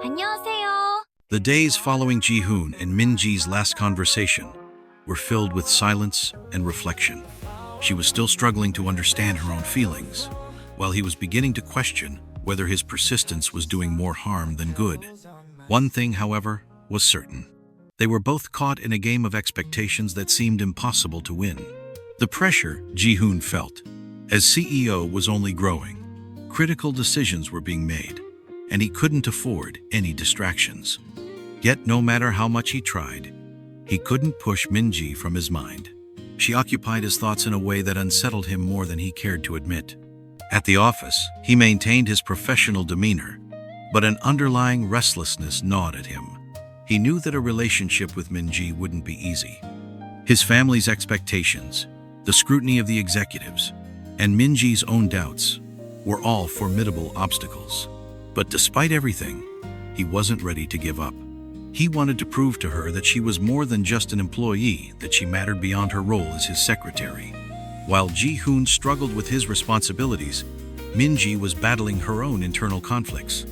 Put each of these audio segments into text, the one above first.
안녕하세요. The days following Ji-hoon and Min-ji's last conversation were filled with silence and reflection. She was still struggling to understand her own feelings, while he was beginning to question whether his persistence was doing more harm than good. One thing, however, was certain. They were both caught in a game of expectations that seemed impossible to win. The pressure Ji-hoon felt, as CEO, was only growing. Critical decisions were being made, and he couldn't afford any distractions. Yet no matter how much he tried, he couldn't push Min-ji from his mind. She occupied his thoughts in a way that unsettled him more than he cared to admit. At the office, he maintained his professional demeanor, but an underlying restlessness gnawed at him. He knew that a relationship with Min-ji wouldn't be easy. His family's expectations, the scrutiny of the executives, and Min-ji's own doubts were all formidable obstacles. But despite everything, he wasn't ready to give up. He wanted to prove to her that she was more than just an employee, that she mattered beyond her role as his secretary. While Ji-hoon struggled with his responsibilities, Min-ji was battling her own internal conflicts.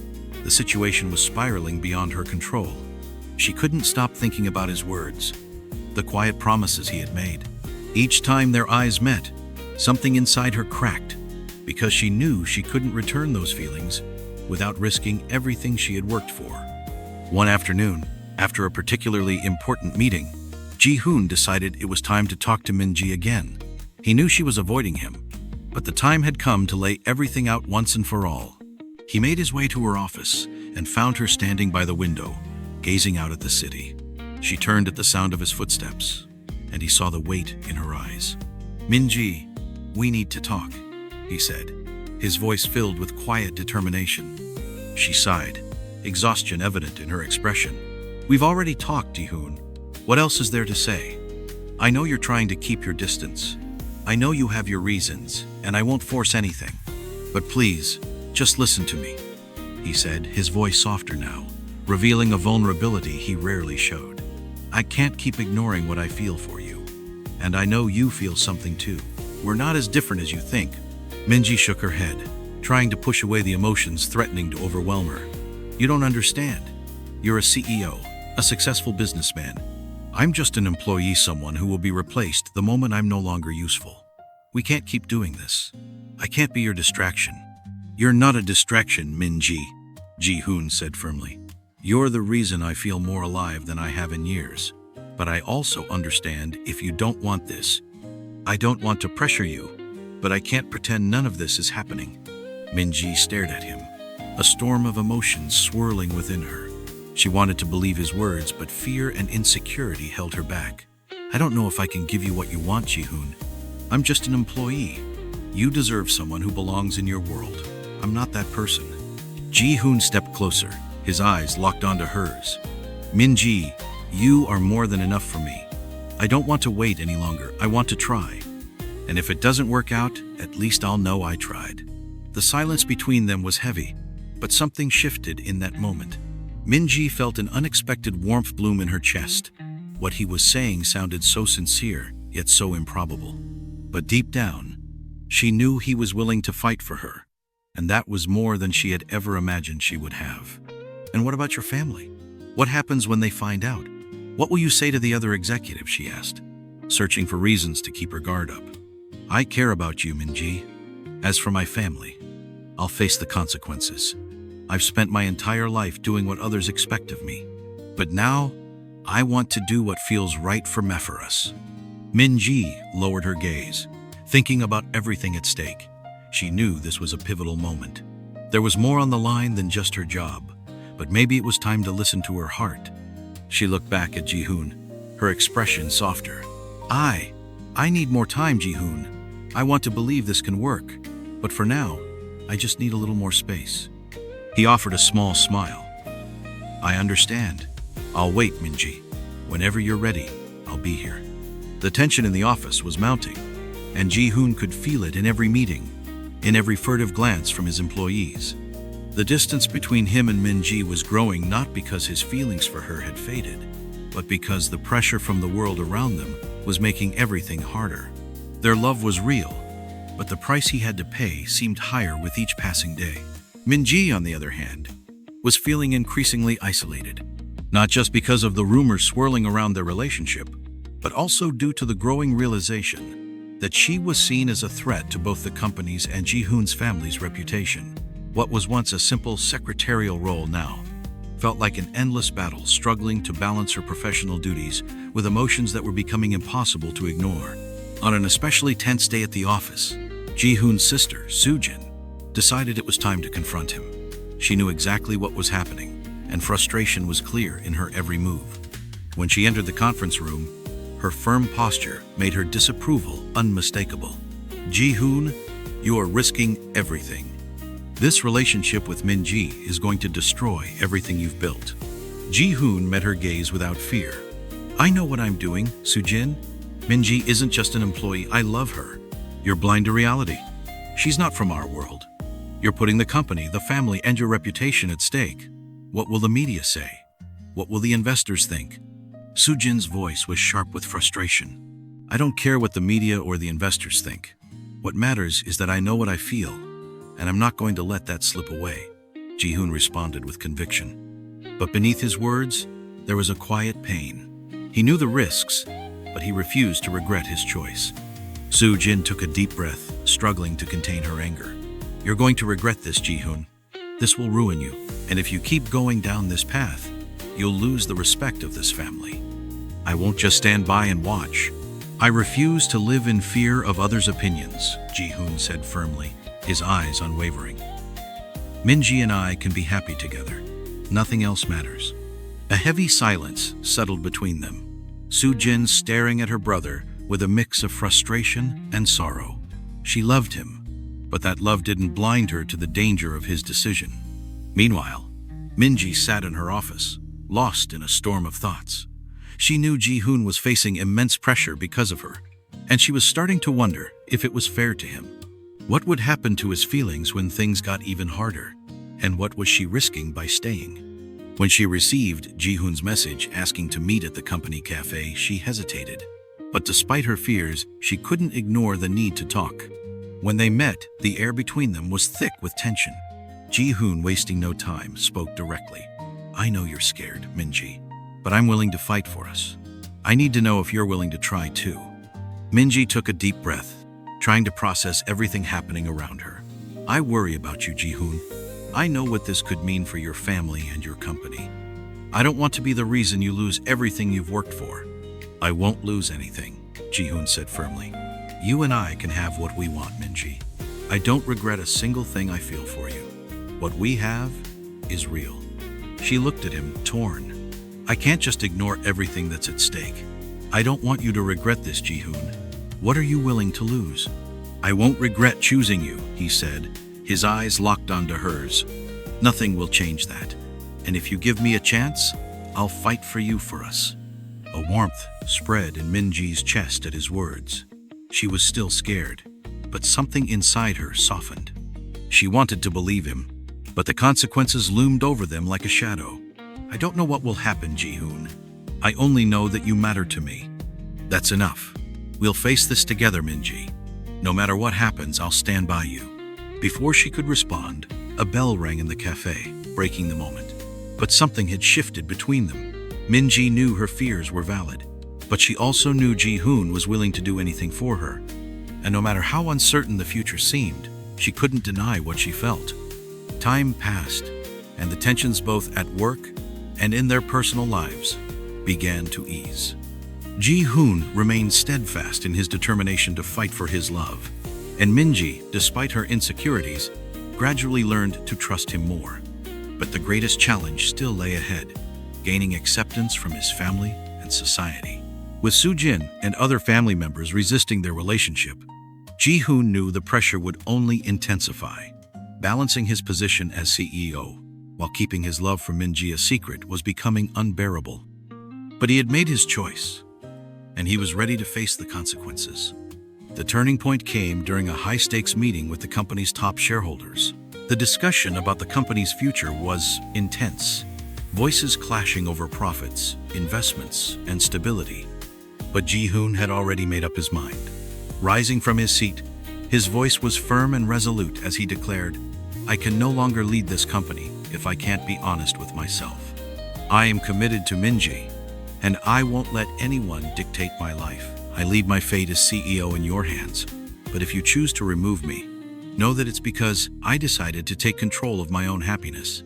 The situation was spiraling beyond her control. She couldn't stop thinking about his words, the quiet promises he had made. Each time their eyes met, something inside her cracked, because she knew she couldn't return those feelings without risking everything she had worked for. One afternoon, after a particularly important meeting, Ji-hoon decided it was time to talk to Min-ji again. He knew she was avoiding him, but the time had come to lay everything out once and for all. He made his way to her office and found her standing by the window, gazing out at the city. She turned at the sound of his footsteps, and he saw the weight in her eyes. "Min-ji, we need to talk," he said, his voice filled with quiet determination. She sighed, exhaustion evident in her expression. "We've already talked, Ji-hoon. What else is there to say? I know you're trying to keep your distance. I know you have your reasons, and I won't force anything. But please, just listen to me," he said, his voice softer now, revealing a vulnerability he rarely showed. "I can't keep ignoring what I feel for you. And I know you feel something too. We're not as different as you think." Min-ji shook her head, trying to push away the emotions threatening to overwhelm her. "You don't understand. You're a CEO, a successful businessman. I'm just an employee, someone who will be replaced the moment I'm no longer useful. We can't keep doing this. I can't be your distraction." "You're not a distraction, Min-ji," Ji-hoon said firmly. "You're the reason I feel more alive than I have in years. But I also understand if you don't want this. I don't want to pressure you, but I can't pretend none of this is happening." Min-ji stared at him, a storm of emotions swirling within her. She wanted to believe his words, but fear and insecurity held her back. "I don't know if I can give you what you want, Ji-hoon. I'm just an employee. You deserve someone who belongs in your world. I'm not that person." Ji-hoon stepped closer, his eyes locked onto hers. "Min-ji, you are more than enough for me. I don't want to wait any longer. I want to try. And if it doesn't work out, at least I'll know I tried." The silence between them was heavy, but something shifted in that moment. Min-ji felt an unexpected warmth bloom in her chest. What he was saying sounded so sincere, yet so improbable. But deep down, she knew he was willing to fight for her, and that was more than she had ever imagined she would have. "And what about your family? What happens when they find out? What will you say to the other executives?" she asked, searching for reasons to keep her guard up. "I care about you, Min-ji. As for my family, I'll face the consequences. I've spent my entire life doing what others expect of me. But now, I want to do what feels right for us." Min-ji lowered her gaze, thinking about everything at stake. She knew this was a pivotal moment. There was more on the line than just her job, but maybe it was time to listen to her heart. She looked back at Ji-hoon, her expression softer. I need more time, Ji-hoon. I want to believe this can work, but for now, I just need a little more space." He offered a small smile. "I understand. I'll wait, Min-ji. Whenever you're ready, I'll be here." The tension in the office was mounting, and Ji-hoon could feel it in every meeting, in every furtive glance from his employees. The distance between him and Min-ji was growing, not because his feelings for her had faded, but because the pressure from the world around them was making everything harder. Their love was real, but the price he had to pay seemed higher with each passing day. Min-ji, on the other hand, was feeling increasingly isolated, not just because of the rumors swirling around their relationship, but also due to the growing realization that she was seen as a threat to both the company's and Ji-hoon's family's reputation. What was once a simple secretarial role now felt like an endless battle, struggling to balance her professional duties with emotions that were becoming impossible to ignore. On an especially tense day at the office, Ji-hoon's sister, Soo-jin, decided it was time to confront him. She knew exactly what was happening, and frustration was clear in her every move. When she entered the conference room, her firm posture made her disapproval unmistakable. Ji-hoon, you are risking everything. This relationship with Min-ji is going to destroy everything you've built. Ji-hoon met her gaze without fear. I know what I'm doing, Soo-jin. Min-ji isn't just an employee, I love her. You're blind to reality. She's not from our world. You're putting the company, the family, and your reputation at stake. What will the media say? What will the investors think? Soo-jin's voice was sharp with frustration. I don't care what the media or the investors think. What matters is that I know what I feel, and I'm not going to let that slip away, Ji-hoon responded with conviction. But beneath his words, there was a quiet pain. He knew the risks, but he refused to regret his choice. Soo-jin took a deep breath, struggling to contain her anger. You're going to regret this, Ji-hoon. This will ruin you, and if you keep going down this path, you'll lose the respect of this family. I won't just stand by and watch. I refuse to live in fear of others' opinions, Ji-hoon said firmly, his eyes unwavering. Min-ji and I can be happy together. Nothing else matters. A heavy silence settled between them, Soo-jin staring at her brother with a mix of frustration and sorrow. She loved him, but that love didn't blind her to the danger of his decision. Meanwhile, Min-ji sat in her office, lost in a storm of thoughts. She knew Ji-hoon was facing immense pressure because of her, and she was starting to wonder if it was fair to him. What would happen to his feelings when things got even harder? And what was she risking by staying? When she received Ji-hoon's message asking to meet at the company cafe, she hesitated. But despite her fears, she couldn't ignore the need to talk. When they met, the air between them was thick with tension. Ji-hoon, wasting no time, spoke directly. I know you're scared, Min-ji, but I'm willing to fight for us. I need to know if you're willing to try too. Min-ji took a deep breath, trying to process everything happening around her. I worry about you, Ji-hoon. I know what this could mean for your family and your company. I don't want to be the reason you lose everything you've worked for. I won't lose anything, Ji-hoon said firmly. You and I can have what we want, Min-ji. I don't regret a single thing I feel for you. What we have is real. She looked at him, torn. I can't just ignore everything that's at stake. I don't want you to regret this, Ji-hoon. What are you willing to lose? I won't regret choosing you, he said, his eyes locked onto hers. Nothing will change that. And if you give me a chance, I'll fight for you, for us. A warmth spread in Min-ji's chest at his words. She was still scared, but something inside her softened. She wanted to believe him, but the consequences loomed over them like a shadow. I don't know what will happen, Ji-hoon. I only know that you matter to me. That's enough. We'll face this together, Min-ji. No matter what happens, I'll stand by you. Before she could respond, a bell rang in the cafe, breaking the moment. But something had shifted between them. Min-ji knew her fears were valid, but she also knew Ji-hoon was willing to do anything for her. And no matter how uncertain the future seemed, she couldn't deny what she felt. Time passed, and the tensions both at work and in their personal lives began to ease. Ji-hoon remained steadfast in his determination to fight for his love, and Min-ji, despite her insecurities, gradually learned to trust him more. But the greatest challenge still lay ahead, gaining acceptance from his family and society. With Soo-jin and other family members resisting their relationship, Ji-hoon knew the pressure would only intensify. Balancing his position as CEO while keeping his love for Min-ji a secret was becoming unbearable. But he had made his choice, and he was ready to face the consequences. The turning point came during a high-stakes meeting with the company's top shareholders. The discussion about the company's future was intense, voices clashing over profits, investments, and stability. But Ji-hoon had already made up his mind. Rising from his seat, his voice was firm and resolute as he declared, I can no longer lead this company if I can't be honest with myself. I am committed to Minji, and I won't let anyone dictate my life. I leave my fate as CEO in your hands, but if you choose to remove me, know that it's because I decided to take control of my own happiness."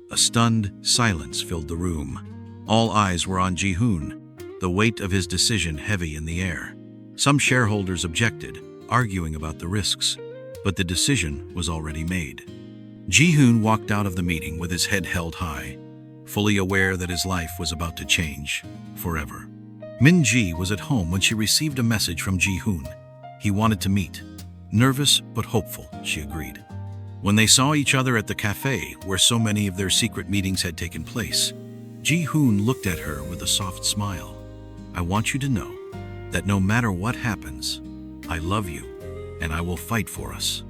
A stunned silence filled the room. All eyes were on Ji-hoon, the weight of his decision heavy in the air. Some shareholders objected, arguing about the risks, but the decision was already made. Ji-hoon walked out of the meeting with his head held high, fully aware that his life was about to change forever. Min-ji was at home when she received a message from Ji-hoon. He wanted to meet. Nervous but hopeful, she agreed. When they saw each other at the cafe where so many of their secret meetings had taken place, Ji-hoon looked at her with a soft smile. "I want you to know that no matter what happens, I love you, and I will fight for us."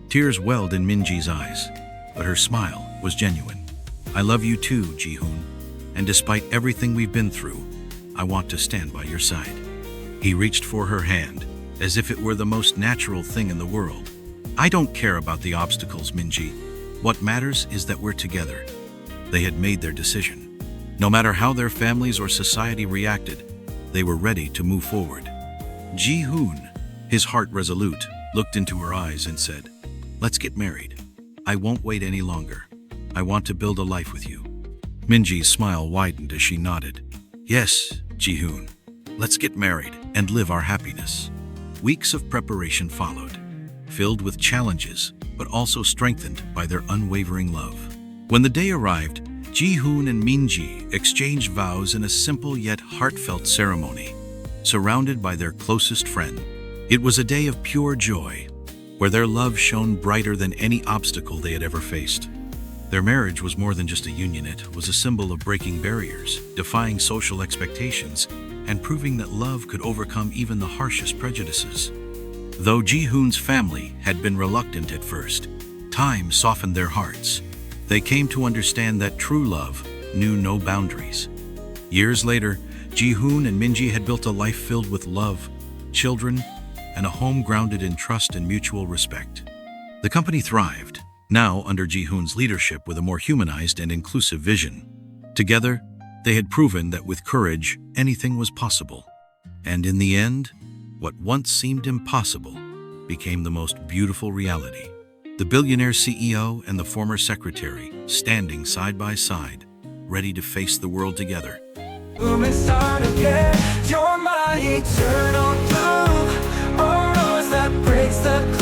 Tears welled in Minji's eyes, but her smile was genuine. "I love you too, Ji-hoon, and despite everything we've been through, I want to stand by your side." He reached for her hand, as if it were the most natural thing in the world. "I don't care about the obstacles, Minji. What matters is that we're together." They had made their decision. No matter how their families or society reacted, they were ready to move forward. Ji-hoon, his heart resolute, looked into her eyes and said, "Let's get married. I won't wait any longer. I want to build a life with you." Minji's smile widened as she nodded. "Yes, Ji-hoon, let's get married and live our happiness." Weeks of preparation followed, filled with challenges, but also strengthened by their unwavering love. When the day arrived, Ji-hoon and Min-ji exchanged vows in a simple yet heartfelt ceremony, surrounded by their closest friend. It was a day of pure joy, where their love shone brighter than any obstacle they had ever faced. Their marriage was more than just a union. It was a symbol of breaking barriers, defying social expectations, and proving that love could overcome even the harshest prejudices. Though Ji-hoon's family had been reluctant at first, time softened their hearts. They came to understand that true love knew no boundaries. Years later, Ji-hoon and Min-ji had built a life filled with love, children, and a home grounded in trust and mutual respect. The company thrived, now under Ji-hoon's leadership with a more humanized and inclusive vision. Together, they had proven that with courage, anything was possible. And in the end, what once seemed impossible became the most beautiful reality. The billionaire CEO and the former secretary standing side by side, ready to face the world together. Start again. You're my eternal blue, a rose that breaks the